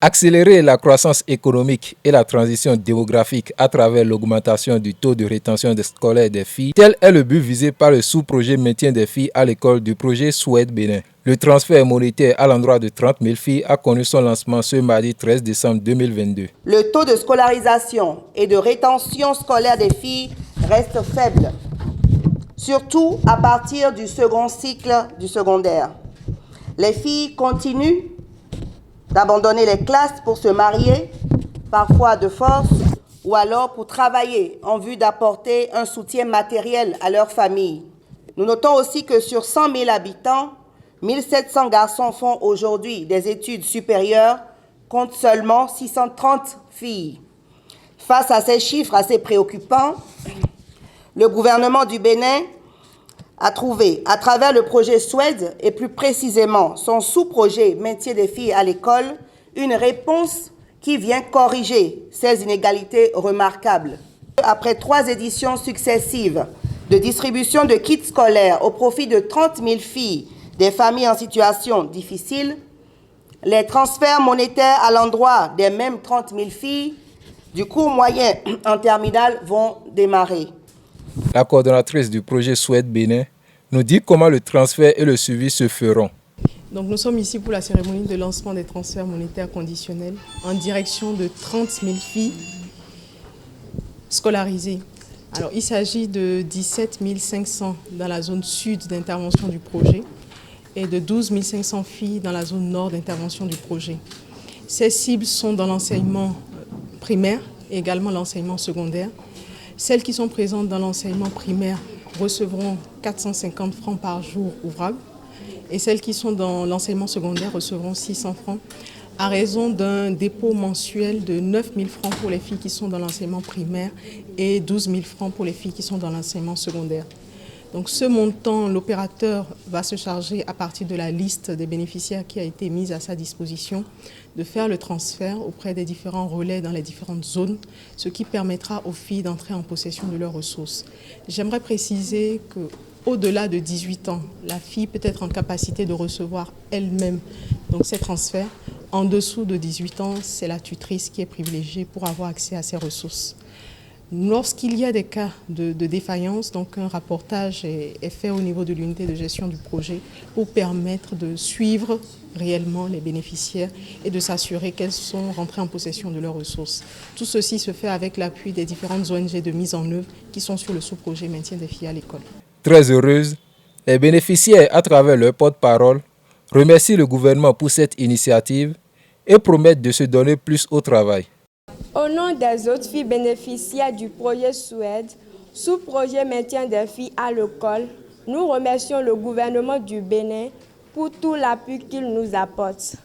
Accélérer la croissance économique et la transition démographique à travers l'augmentation du taux de rétention scolaire des filles, tel est le but visé par le sous-projet maintien des filles à l'école du projet Soued Bénin. Le transfert monétaire à l'endroit de 30 000 filles a connu son lancement ce mardi 13 décembre 2022. Le taux de scolarisation et de rétention scolaire des filles reste faible, surtout à partir du second cycle du secondaire. Les filles continuent d'abandonner les classes pour se marier, parfois de force, ou alors pour travailler en vue d'apporter un soutien matériel à leur famille. Nous notons aussi que sur 100 000 habitants, 1700 garçons font aujourd'hui des études supérieures, contre seulement 630 filles. Face à ces chiffres assez préoccupants, le gouvernement du Bénin a trouvé, à travers le projet Soued et plus précisément son sous-projet Maintien des filles à l'école, une réponse qui vient corriger ces inégalités remarquables. Après 3 éditions successives de distribution de kits scolaires au profit de 30 000 filles des familles en situation difficile, les transferts monétaires à l'endroit des mêmes 30 000 filles du cours moyen en terminale vont démarrer. La coordonnatrice du projet Soued Bénin nous dit comment le transfert et le suivi se feront. Donc nous sommes ici pour la cérémonie de lancement des transferts monétaires conditionnels en direction de 30 000 filles scolarisées. Alors il s'agit de 17 500 dans la zone sud d'intervention du projet et de 12 500 filles dans la zone nord d'intervention du projet. Ces cibles sont dans l'enseignement primaire et également l'enseignement secondaire. Celles qui sont présentes dans l'enseignement primaire recevront 450 francs par jour ouvrable et celles qui sont dans l'enseignement secondaire recevront 600 francs à raison d'un dépôt mensuel de 9 000 francs pour les filles qui sont dans l'enseignement primaire et 12 000 francs pour les filles qui sont dans l'enseignement secondaire. Donc ce montant, l'opérateur va se charger à partir de la liste des bénéficiaires qui a été mise à sa disposition de faire le transfert auprès des différents relais dans les différentes zones, ce qui permettra aux filles d'entrer en possession de leurs ressources. J'aimerais préciser qu'au-delà de 18 ans, la fille peut être en capacité de recevoir elle-même donc ces transferts. En dessous de 18 ans, c'est la tutrice qui est privilégiée pour avoir accès à ces ressources. Lorsqu'il y a des cas de défaillance, donc un rapportage est fait au niveau de l'unité de gestion du projet pour permettre de suivre réellement les bénéficiaires et de s'assurer qu'elles sont rentrées en possession de leurs ressources. Tout ceci se fait avec l'appui des différentes ONG de mise en œuvre qui sont sur le sous-projet Maintien des filles à l'école. Très heureuse, les bénéficiaires, à travers leur porte-parole, remercient le gouvernement pour cette initiative et promettent de se donner plus au travail. Au nom des autres filles bénéficiaires du projet Soued, sous-projet Maintien des filles à l'école, nous remercions le gouvernement du Bénin pour tout l'appui qu'il nous apporte.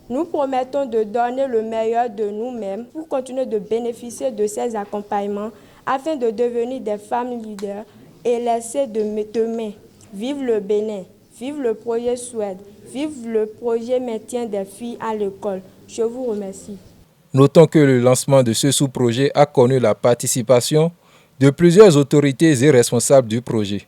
Nous promettons de donner le meilleur de nous-mêmes pour continuer de bénéficier de ces accompagnements afin de devenir des femmes leaders et laisser demain. Vive le Bénin, vive le projet Soued, vive le projet Maintien des filles à l'école. Je vous remercie. Notons que le lancement de ce sous-projet a connu la participation de plusieurs autorités et responsables du projet.